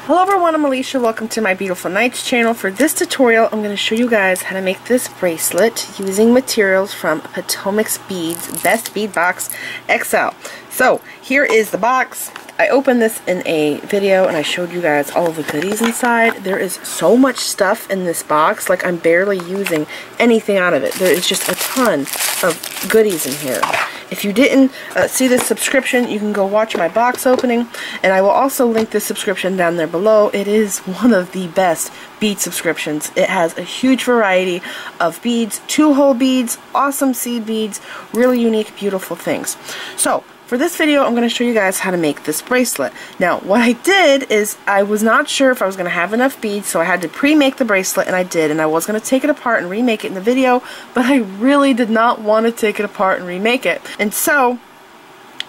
Hello everyone, I'm Alicia. Welcome to my Beautiful Nights channel. For this tutorial, I'm going to show you guys how to make this bracelet using materials from Potomac's Bead's Best Bead Box XL. So, here is the box. I opened this in a video and I showed you guys all of the goodies inside. There is so much stuff in this box, like I'm barely using anything out of it. There is just a ton of goodies in here. If you didn't see this subscription, you can go watch my box opening, and I will also link this subscription down there below. It is one of the best bead subscriptions. It has a huge variety of beads, 2-hole beads, awesome seed beads, really unique, beautiful things. So, for this video, I'm going to show you guys how to make this bracelet. Now, what I did is I was not sure if I was going to have enough beads, so I had to pre-make the bracelet, and I did. And I was going to take it apart and remake it in the video, but I really did not want to take it apart and remake it. And so,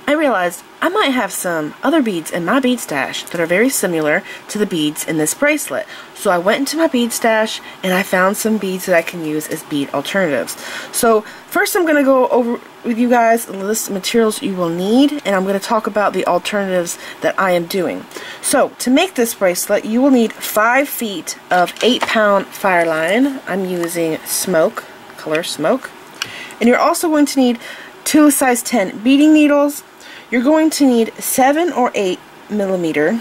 I realized I might have some other beads in my bead stash that are very similar to the beads in this bracelet. So I went into my bead stash and I found some beads that I can use as bead alternatives. So first I'm going to go over with you guys the list of materials you will need, and I'm going to talk about the alternatives that I am doing. So to make this bracelet, you will need 5 feet of 8-pound fireline. I'm using smoke, color smoke. And you're also going to need 2 size 10 beading needles. You're going to need 7 or 8 millimeter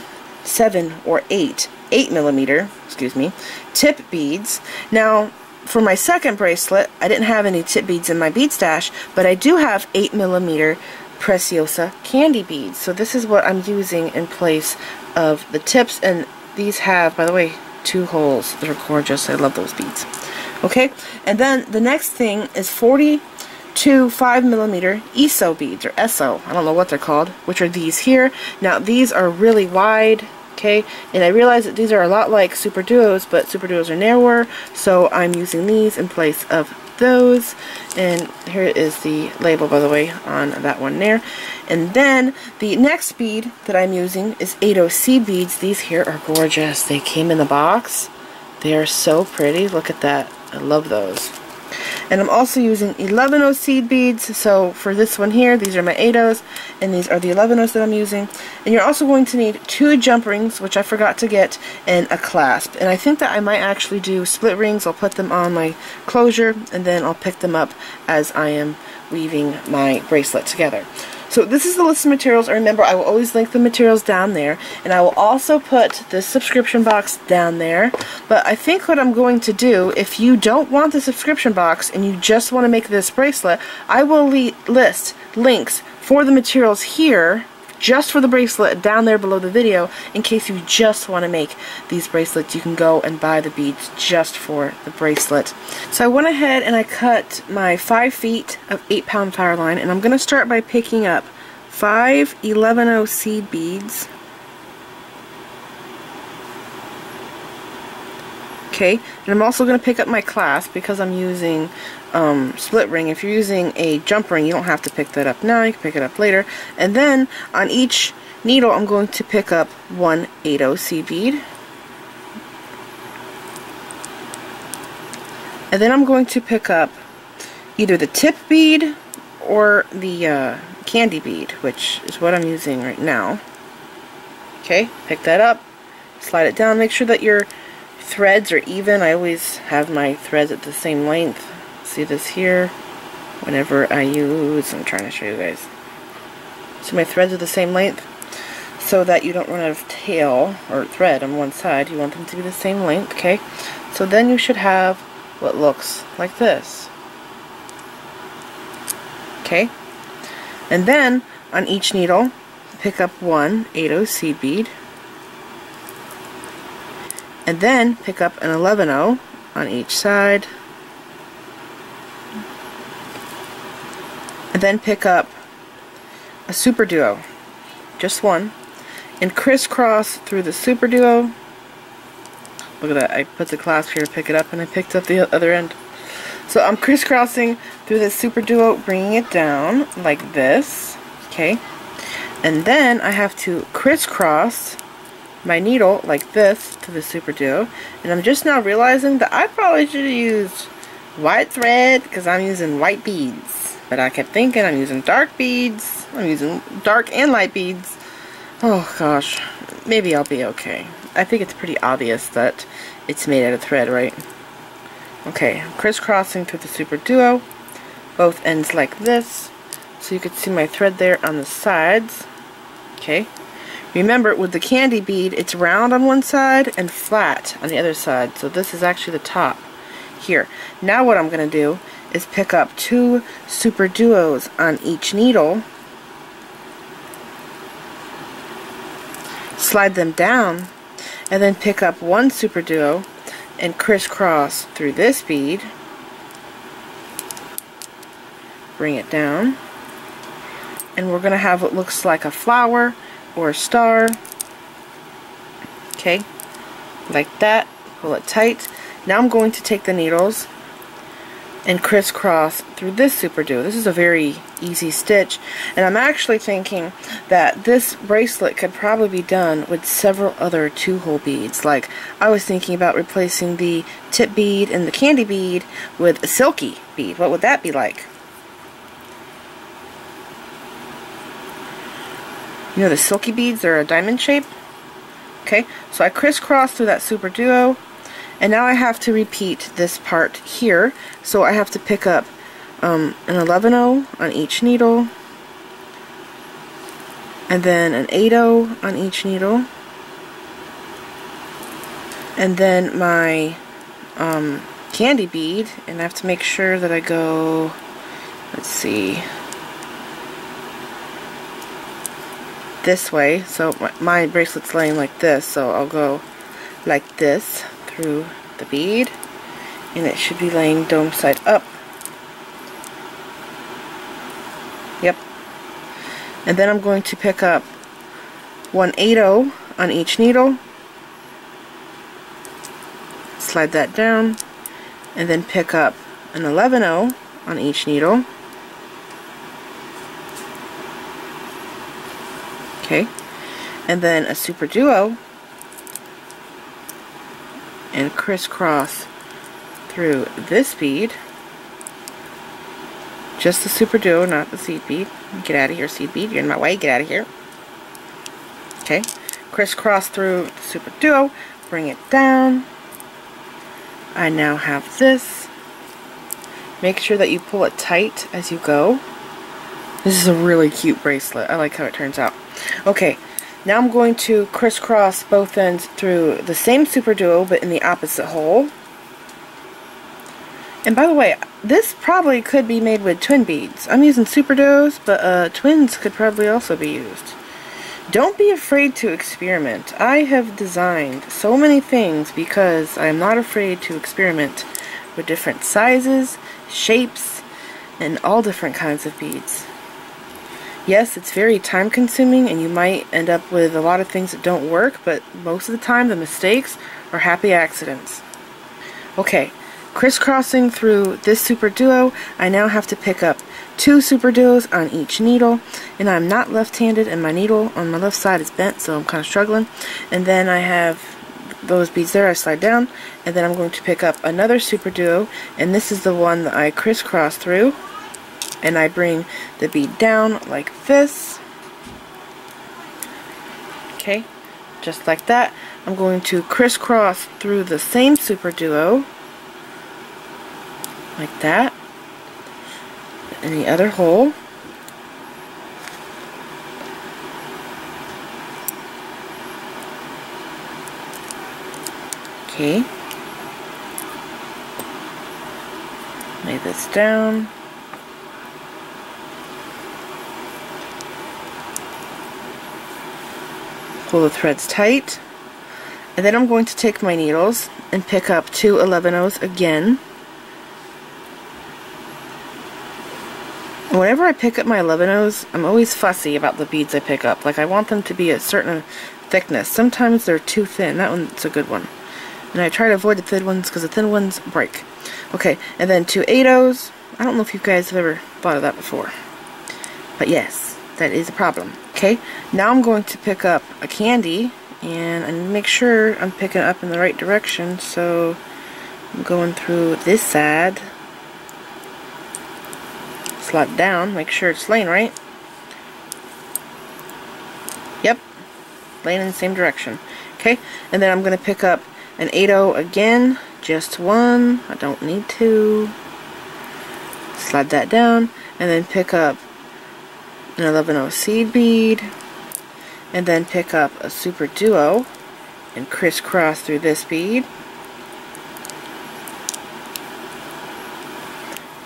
tip beads. Now, for my second bracelet, I didn't have any tip beads in my bead stash, but I do have 8 millimeter Preciosa candy beads. So this is what I'm using in place of the tips, and these have, by the way, 2 holes. They're gorgeous. I love those beads. Okay, and then the next thing is 40 to 5 millimeter ESO beads, or ESO, I don't know what they're called, which are these here. Now these are really wide, okay, and I realize that these are a lot like Superduos, but Superduos are narrower, so I'm using these in place of those. And here is the label, by the way, on that one there. And then the next bead that I'm using is 80 seed beads. These here are gorgeous. They came in the box. They are so pretty. Look at that. I love those. And I'm also using 11 seed beads. So for this one here, these are my 8s, and these are the 11s that I'm using. And you're also going to need 2 jump rings, which I forgot to get, and a clasp. And I think that I might actually do split rings. I'll put them on my closure, and then I'll pick them up as I am weaving my bracelet together. So this is the list of materials. Remember, I will always link the materials down there, and I will also put this subscription box down there. But I think what I'm going to do, if you don't want the subscription box and you just want to make this bracelet, I will list links for the materials here, just for the bracelet, down there below the video, in case you just want to make these bracelets. You can go and buy the beads just for the bracelet. So I went ahead and I cut my 5 feet of 8-pound fireline, and I'm going to start by picking up 5 11 seed beads. Okay, and I'm also going to pick up my clasp because I'm using split ring. If you're using a jump ring, you don't have to pick that up now. You can pick it up later. And then on each needle, I'm going to pick up 1 80 seed bead. And then I'm going to pick up either the tip bead or the candy bead, which is what I'm using right now. Okay, pick that up, slide it down, make sure that your threads are even. I always have my threads at the same length. See this here? Whenever I use, I'm trying to show you guys. So my threads are the same length, so that you don't run out of tail or thread on one side. You want them to be the same length, okay? So then you should have what looks like this. Okay? And then on each needle, pick up 1 80 seed bead. And then pick up an 11 on each side. And then pick up a Superduo, just one, and crisscross through the Superduo. Look at that, I put the clasp here to pick it up, and I picked up the other end. So I'm crisscrossing through the Superduo, bringing it down like this, okay? And then I have to crisscross my needle like this to the Superduo, and I'm just now realizing that I probably should have used white thread because I'm using white beads. But I kept thinking I'm using dark beads. I'm using dark and light beads. Oh gosh, maybe I'll be okay. I think it's pretty obvious that it's made out of thread, right? Okay, I'm crisscrossing through the Superduo, both ends like this, so you can see my thread there on the sides. Okay, remember with the candy bead, it's round on one side and flat on the other side, so this is actually the top here. Now what I'm going to do is pick up 2 Superduos on each needle, slide them down, and then pick up 1 Superduo and crisscross through this bead, bring it down, and we're going to have what looks like a flower or a star. Okay, like that. Pull it tight. Now I'm going to take the needles and crisscross through this Superduo. This is a very easy stitch, and I'm actually thinking that this bracelet could probably be done with several other 2-hole beads. Like, I was thinking about replacing the tip bead and the candy bead with a silky bead. What would that be like? You know the silky beads are a diamond shape? Okay, so I crisscross through that Superduo, and now I have to repeat this part here. So I have to pick up an 11-0 on each needle, and then an 8-0 on each needle, and then my candy bead, and I have to make sure that I go, let's see, this way. So my bracelet's laying like this, so I'll go like this through the bead, and it should be laying dome side up. Yep. And then I'm going to pick up 1 8-0 on each needle, slide that down, and then pick up an 11-0 on each needle. Okay, and then a Superduo, and crisscross through this bead. Just the Superduo, not the seed bead. Get out of here, seed bead. You're in my way. Get out of here. Okay, crisscross through the Superduo, bring it down. I now have this. Make sure that you pull it tight as you go. This is a really cute bracelet. I like how it turns out. Okay, now I'm going to crisscross both ends through the same Superduo but in the opposite hole. And by the way, this probably could be made with twin beads. I'm using Superduos, but twins could probably also be used. Don't be afraid to experiment. I have designed so many things because I am not afraid to experiment with different sizes, shapes, and all different kinds of beads. Yes, it's very time consuming and you might end up with a lot of things that don't work, but most of the time the mistakes are happy accidents. Okay, crisscrossing through this Superduo, I now have to pick up 2 Superduos on each needle, and I'm not left-handed and my needle on my left side is bent, so I'm kind of struggling. And then I have those beads there, I slide down, and then I'm going to pick up another Superduo, and this is the one that I crisscross through. And I bring the bead down like this. Okay, just like that. I'm going to crisscross through the same Superduo, like that, in the other hole. Okay, lay this down. Pull the threads tight, and then I'm going to take my needles and pick up 2 11-0s again. Whenever I pick up my 11-0s, I'm always fussy about the beads I pick up. Like, I want them to be a certain thickness. Sometimes they're too thin. That one's a good one. And I try to avoid the thin ones because the thin ones break. Okay, and then 2 8-0s. I don't know if you guys have ever thought of that before. But yes, that is a problem. Okay, now I'm going to pick up a candy, and I make sure I'm picking up in the right direction, so I'm going through this side, slide down, make sure it's laying right. Yep, laying in the same direction. Okay, and then I'm going to pick up an 8/0 again, just one, I don't need two. Slide that down, and then pick up an 11/0 seed bead, and then pick up a Superduo and crisscross through this bead.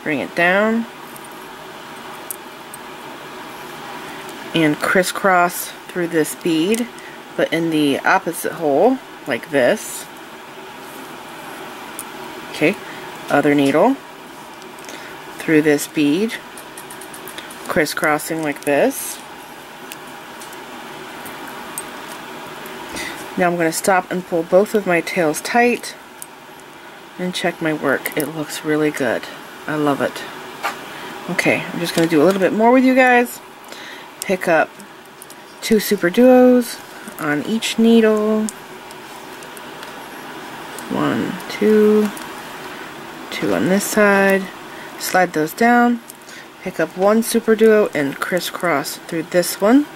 Bring it down and crisscross through this bead, but in the opposite hole, like this. Okay, other needle through this bead, crisscrossing like this. Now I'm going to stop and pull both of my tails tight and check my work. It looks really good. I love it. Okay, I'm just going to do a little bit more with you guys. Pick up 2 Superduos on each needle. 1, 2, 2 on this side. Slide those down. Pick up 1 Superduo and crisscross through this one.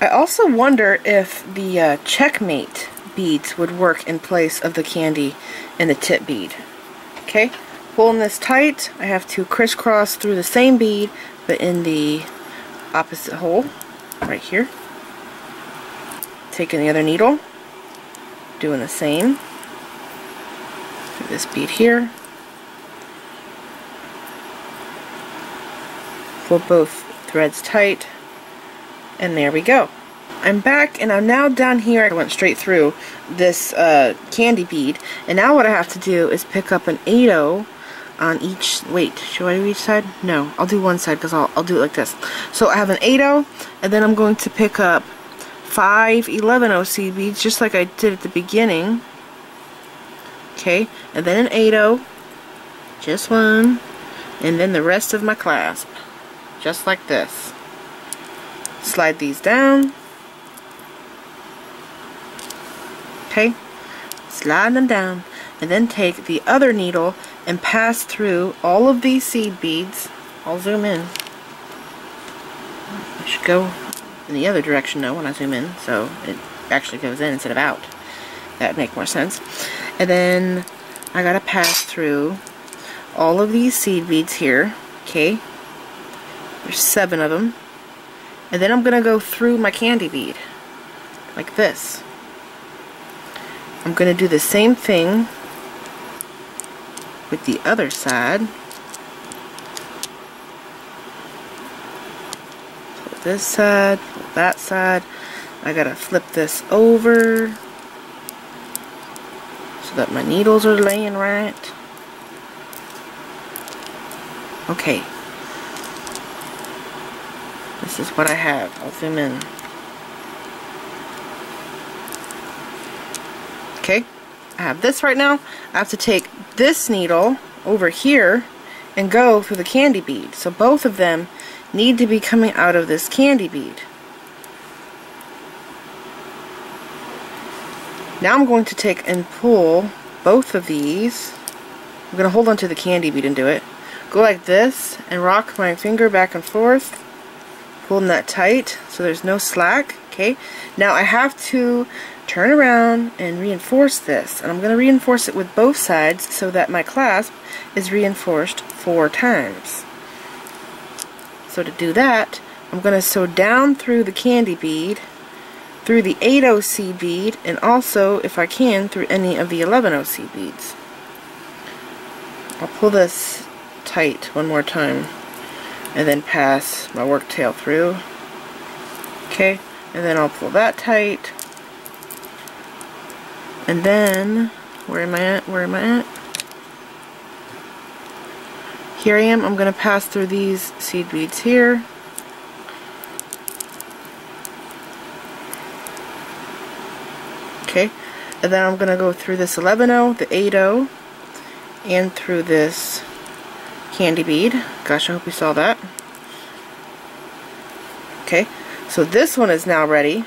I also wonder if the checkmate beads would work in place of the candy and the tip bead. Okay, pulling this tight, I have to crisscross through the same bead but in the opposite hole right here. Taking the other needle, doing the same through this bead here. Pull both threads tight, and there we go. I'm back, and I'm now down here. I went straight through this candy bead, and now what I have to do is pick up an 8/0 on each. Wait, should I do each side? No, I'll do one side because I'll do it like this. So I have an 8/0, and then I'm going to pick up 5 11/0 seed beads, just like I did at the beginning. Okay, and then an 8/0, just one, and then the rest of my clasp, just like this. Slide these down. Okay, slide them down, and then take the other needle and pass through all of these seed beads. I'll zoom in. I should go in the other direction now when I zoom in, so it actually goes in instead of out. That would make more sense. And then I gotta pass through all of these seed beads here. Okay, there's 7 of them. And then I'm gonna go through my candy bead like this. I'm going to do the same thing with the other side. Pull this side, pull that side. I gotta flip this over so that my needles are laying right. Okay. This is what I have. I'll zoom in. Okay, I have this right now. I have to take this needle over here and go through the candy bead. So both of them need to be coming out of this candy bead. Now I'm going to take and pull both of these. I'm going to hold on to the candy bead and do it. Go like this and rock my finger back and forth, pulling that tight so there's no slack. Okay, now I have to turn around and reinforce this, and I'm going to reinforce it with both sides so that my clasp is reinforced 4 times. So to do that, I'm going to sew down through the candy bead, through the 8/0 seed bead, and also, if I can, through any of the 11/0 seed beads. I'll pull this tight one more time and then pass my work tail through. Okay, and then I'll pull that tight. And then, where am I at? Where am I at? Here I am. I'm going to pass through these seed beads here. Okay, and then I'm going to go through this 11/0, the 8/0, and through this candy bead. Gosh, I hope you saw that. Okay, so this one is now ready.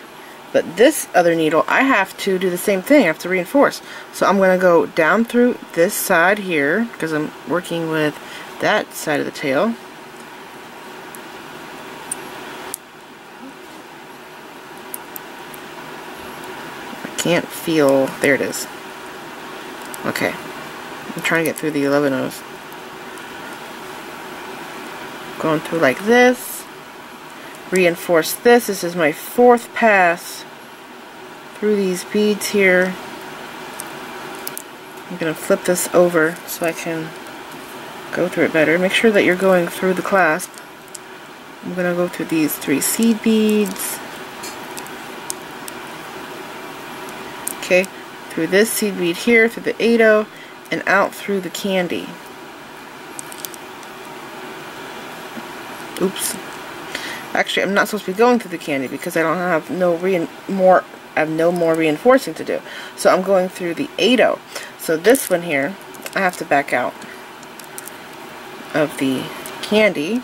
But this other needle, I have to do the same thing. I have to reinforce. So I'm going to go down through this side here, because I'm working with that side of the tail. can't feel, there it is. Okay, I'm trying to get through the 11-ohs. Going through like this, reinforce this. This is my 4th pass through these beads here. I'm going to flip this over so I can go through it better. Make sure that you're going through the clasp. I'm going to go through these 3 seed beads. Okay, through this seed bead here, through the 8-oh, and out through the candy. Oops. Actually, I'm not supposed to be going through the candy because I don't have no more reinforcing to do. So I'm going through the 8-oh. So this one here, I have to back out of the candy.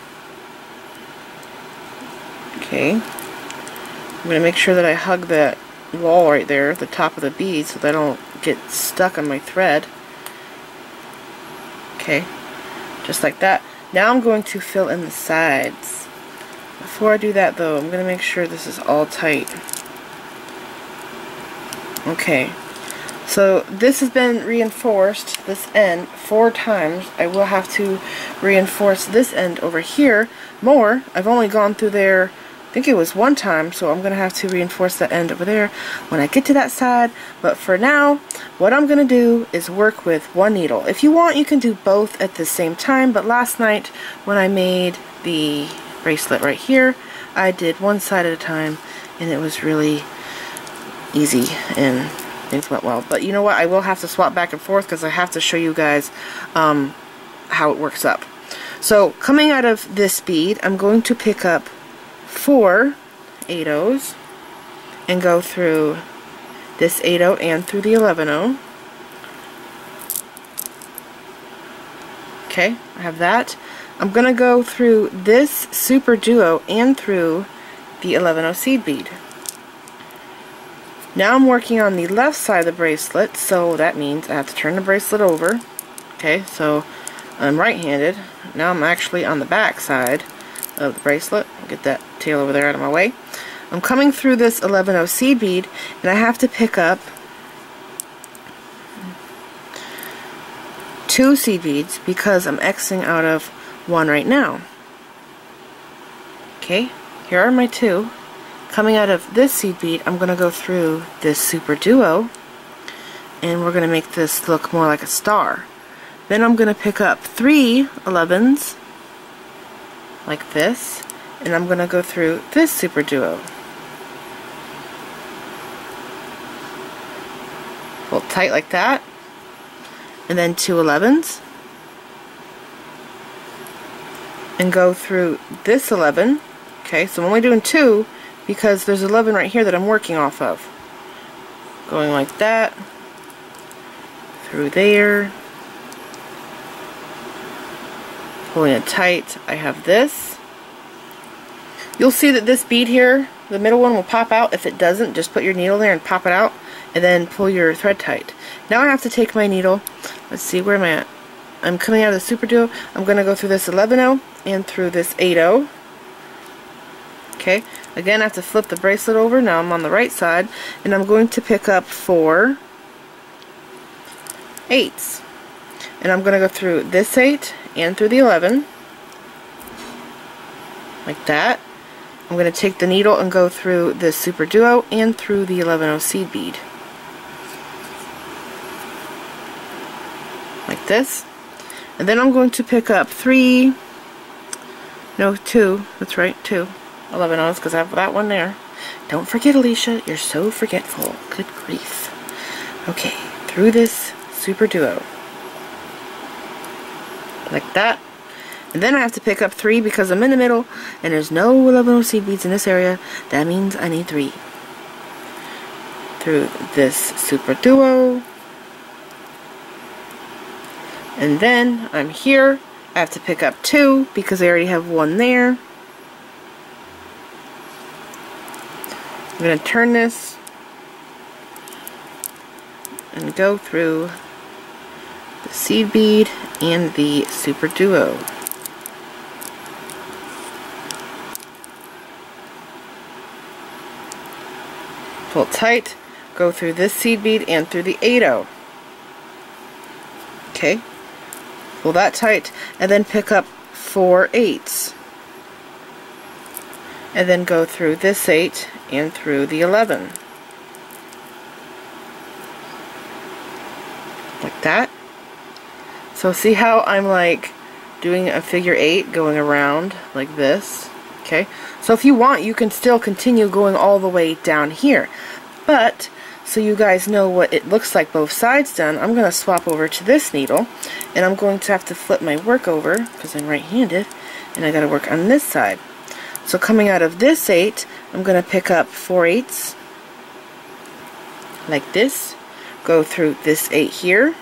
Okay. I'm going to make sure that I hug that wall right there at the top of the bead so that I don't get stuck on my thread. Okay. Just like that. Now I'm going to fill in the sides. Before I do that though, I'm going to make sure this is all tight. Okay. So this has been reinforced, this end, 4 times. I will have to reinforce this end over here more. I've only gone through there, I think it was 1 time, so I'm going to have to reinforce that end over there when I get to that side. But for now, what I'm going to do is work with 1 needle. If you want, you can do both at the same time, but last night when I made the bracelet right here, I did 1 side at a time, and it was really easy and things went well. But you know what, I will have to swap back and forth because I have to show you guys how it works up. So coming out of this bead, I'm going to pick up 4 8-ohs and go through this 8-oh and through the 11-oh. Okay, I have that. I'm going to go through this Superduo and through the 11-oh seed bead. Now I'm working on the left side of the bracelet, so that means I have to turn the bracelet over. Okay, so I'm right-handed. Now I'm actually on the back side of the bracelet. I'll get that tail over there out of my way. I'm coming through this 11-oh seed bead, and I have to pick up 2 seed beads because I'm Xing out of 1 right now. Okay, here are my 2. Coming out of this seed bead, I'm going to go through this Superduo, and we're going to make this look more like a star. Then I'm going to pick up 3 11s, like this, and I'm going to go through this Superduo. Pull tight like that, and then 2 11s, and go through this 11. Okay, so I'm only doing 2 because there's 11 right here that I'm working off of. Going like that, through there, pulling it tight. I have this. You'll see that this bead here, the middle one, will pop out. If it doesn't, just put your needle there and pop it out, and then pull your thread tight. Now I have to take my needle. Let's see, where am I at? I'm coming out of the Superduo. I'm going to go through this 11-oh and through this 8-oh. Okay, again I have to flip the bracelet over. Now I'm on the right side, and I'm going to pick up 4 8s. And I'm going to go through this 8 and through the 11. Like that. I'm going to take the needle and go through this Superduo and through the 11-oh seed bead. Like this. And then I'm going to pick up 2, that's right, 2 11-ohs, because I have that one there. Don't forget, Alicia, you're so forgetful. Good grief. Okay, through this Superduo. Like that. And then I have to pick up 3 because I'm in the middle and there's no 11-oh seed beads in this area. That means I need 3. Through this Superduo. And then I'm here. I have to pick up 2 because I already have 1 there. I'm going to turn this and go through the seed bead and the Superduo. Pull tight. go through this seed bead and through the 8/0. Okay, pull that tight, and then pick up 4/8, and then go through this 8 and through the 11, like that. So see how I'm like doing a figure 8 going around like this? Okay, so if you want, you can still continue going all the way down here, but so you guys know what it looks like both sides done, I'm going to swap over to this needle, and I'm going to have to flip my work over because I'm right-handed, and I got to work on this side. So coming out of this 8, I'm going to pick up 4/8 like this, go through this 8 here,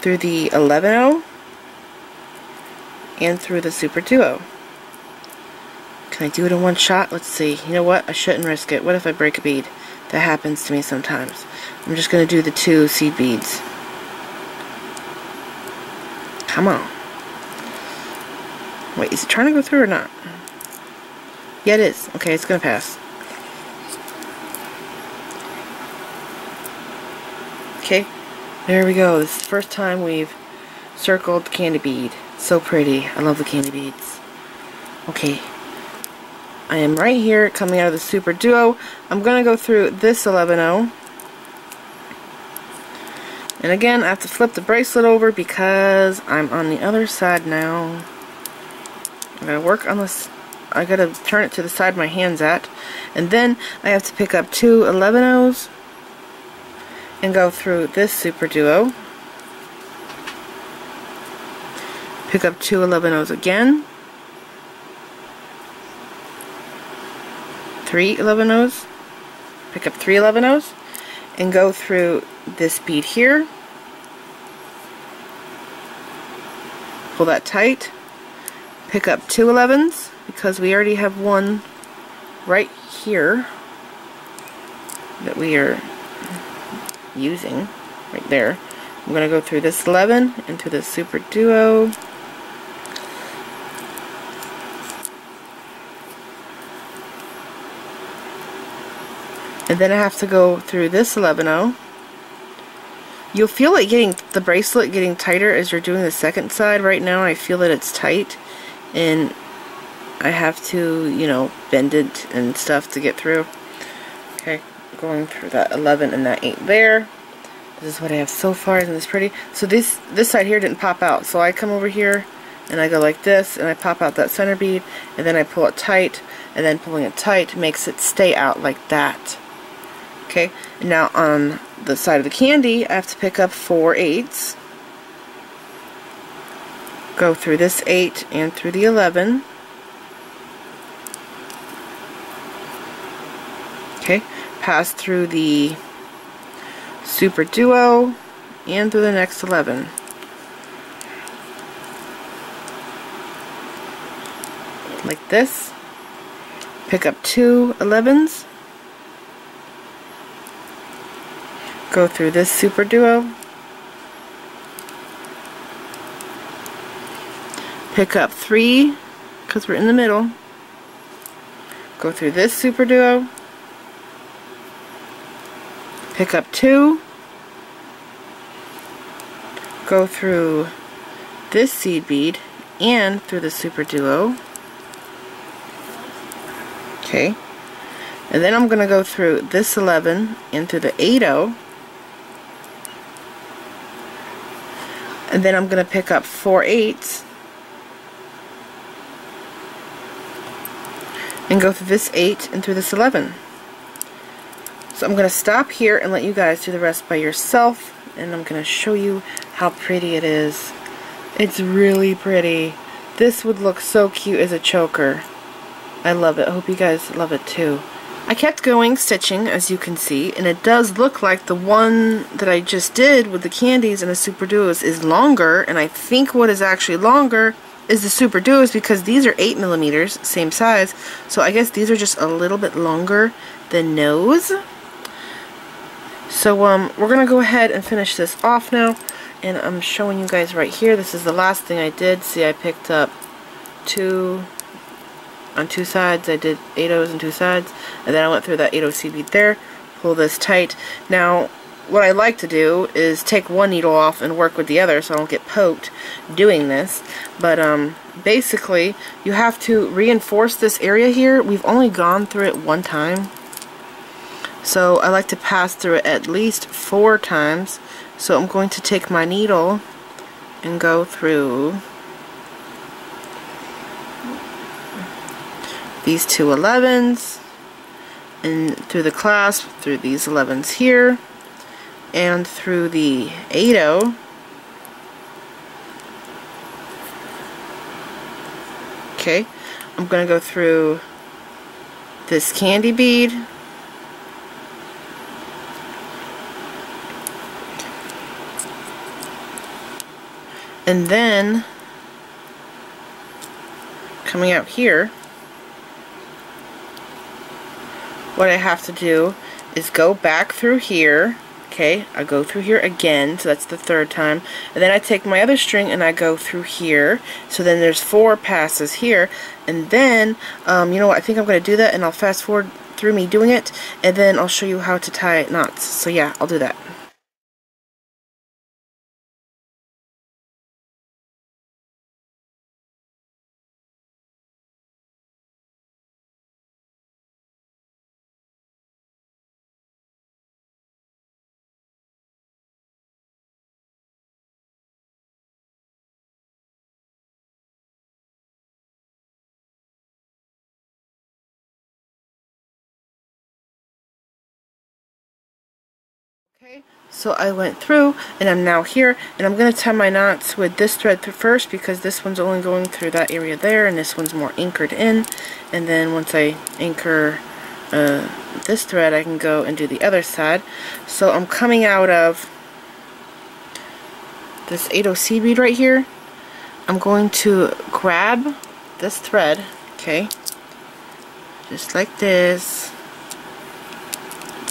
through the 11/0, and through the Superduo. Can I do it in one shot? Let's see. You know what? I shouldn't risk it. What if I break a bead? That happens to me sometimes. I'm just going to do the 2 seed beads. Come on. Wait, is it trying to go through or not? Yeah, it is. Okay, it's going to pass. Okay, there we go. This is the first time we've circled the candy bead. So pretty. I love the candy beads. Okay. I am right here coming out of the Superduo. I'm going to go through this 11/0. And again, I have to flip the bracelet over because I'm on the other side now. I gotta work on this. I gotta turn it to the side my hand's at. And then I have to pick up 2 11/0s and go through this Superduo. Pick up 2 11/0s again. 3 11/0s, pick up 3 11/0s, and go through this bead here, pull that tight, pick up 2 11s, because we already have one right here that we are using, right there. I'm going to go through this 11 and through the Superduo. And then I have to go through this 11/0. You'll feel it getting, the bracelet getting tighter as you're doing the second side. Right now I feel that it's tight, and I have to, you know, bend it and stuff to get through. Okay, going through that 11 and that 8 there. This is what I have so far. Isn't this pretty? So this side here didn't pop out, so I come over here and I go like this, and I pop out that center bead, and then I pull it tight, and then pulling it tight makes it stay out like that. Okay, and now on the side of the candy, I have to pick up 4/8, go through this 8 and through the 11. Okay, pass through the Superduo and through the next 11. Like this. Pick up 2 11s. Go through this Superduo, pick up 3, because we're in the middle, go through this Superduo, pick up 2, go through this seed bead and through the Superduo. Okay, and then I'm going to go through this 11 and through the 8/0. And then I'm going to pick up 4/8 and go through this 8 and through this 11. So I'm going to stop here and let you guys do the rest by yourself, and I'm going to show you how pretty it is. It's really pretty. This would look so cute as a choker. I love it. I hope you guys love it too. I kept going stitching, as you can see, and it does look like the one that I just did with the candies and the Superduos is longer, and I think what is actually longer is the Superduos, because these are 8mm, same size, so I guess these are just a little bit longer than those. So we're going to go ahead and finish this off now, and I'm showing you guys right here. This is the last thing I did. See, I picked up 2 on 2 sides. I did 8/0s on 2 sides, and then I went through that 8/0 seed bead there, pull this tight. Now, what I like to do is take one needle off and work with the other so I don't get poked doing this. But basically, you have to reinforce this area here. We've only gone through it one time, so I like to pass through it at least 4 times. So I'm going to take my needle and go through these 2 11s and through the clasp, through these 11s here, and through the 8-0. Okay, I'm going to go through this candy bead, and then coming out here, what I have to do is go back through here. Okay, I go through here again, so that's the 3rd time, and then I take my other string and I go through here, so then there's 4 passes here, and then you know what, I think I'm going to do that, and I'll fast forward through me doing it, and then I'll show you how to tie knots. So yeah, I'll do that. Okay, so I went through and I'm now here, and I'm going to tie my knots with this thread first because this one's only going through that area there and this one's more anchored in, and then once I anchor this thread I can go and do the other side. So I'm coming out of this 8-0 bead right here. I'm going to grab this thread, okay, just like this.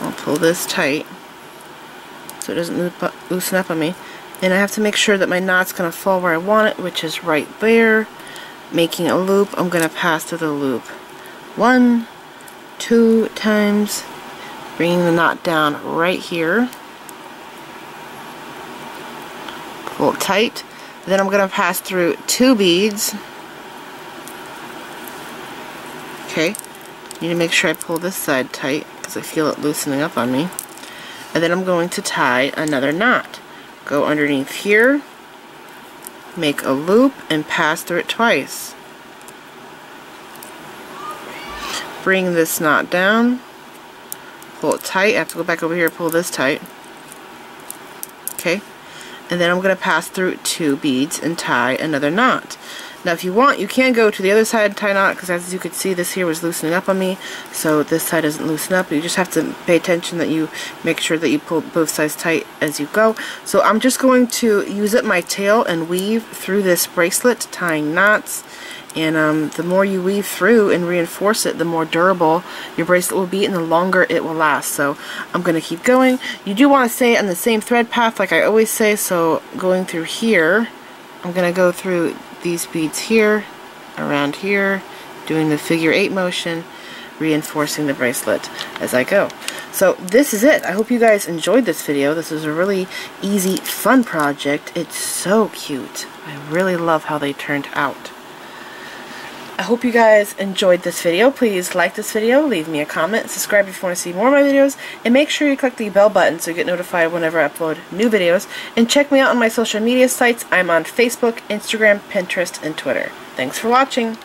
I'll pull this tight so it doesn't loosen up on me, and I have to make sure that my knot's going to fall where I want it, which is right there. Making a loop, I'm going to pass through the loop 1, 2 times, bringing the knot down right here, pull it tight, then I'm going to pass through 2 beads. Okay, need to make sure I pull this side tight because I feel it loosening up on me. And then I'm going to tie another knot. Go underneath here, make a loop, and pass through it twice. Bring this knot down, pull it tight. I have to go back over here and pull this tight. Okay, and then I'm going to pass through 2 beads and tie another knot. Now if you want, you can go to the other side and tie a knot, because as you could see, this here was loosening up on me, so this side doesn't loosen up. You just have to pay attention that you make sure that you pull both sides tight as you go. So I'm just going to use up my tail and weave through this bracelet, tying knots, and the more you weave through and reinforce it, the more durable your bracelet will be and the longer it will last. So I'm going to keep going. You do want to stay on the same thread path like I always say, so going through here, I'm going to go through these beads here, around here, doing the figure 8 motion, reinforcing the bracelet as I go. So this is it. I hope you guys enjoyed this video. This is a really easy, fun project. It's so cute. I really love how they turned out. I hope you guys enjoyed this video. Please like this video, leave me a comment, subscribe if you want to see more of my videos, and make sure you click the bell button so you get notified whenever I upload new videos. And check me out on my social media sites. I'm on Facebook, Instagram, Pinterest, and Twitter. Thanks for watching.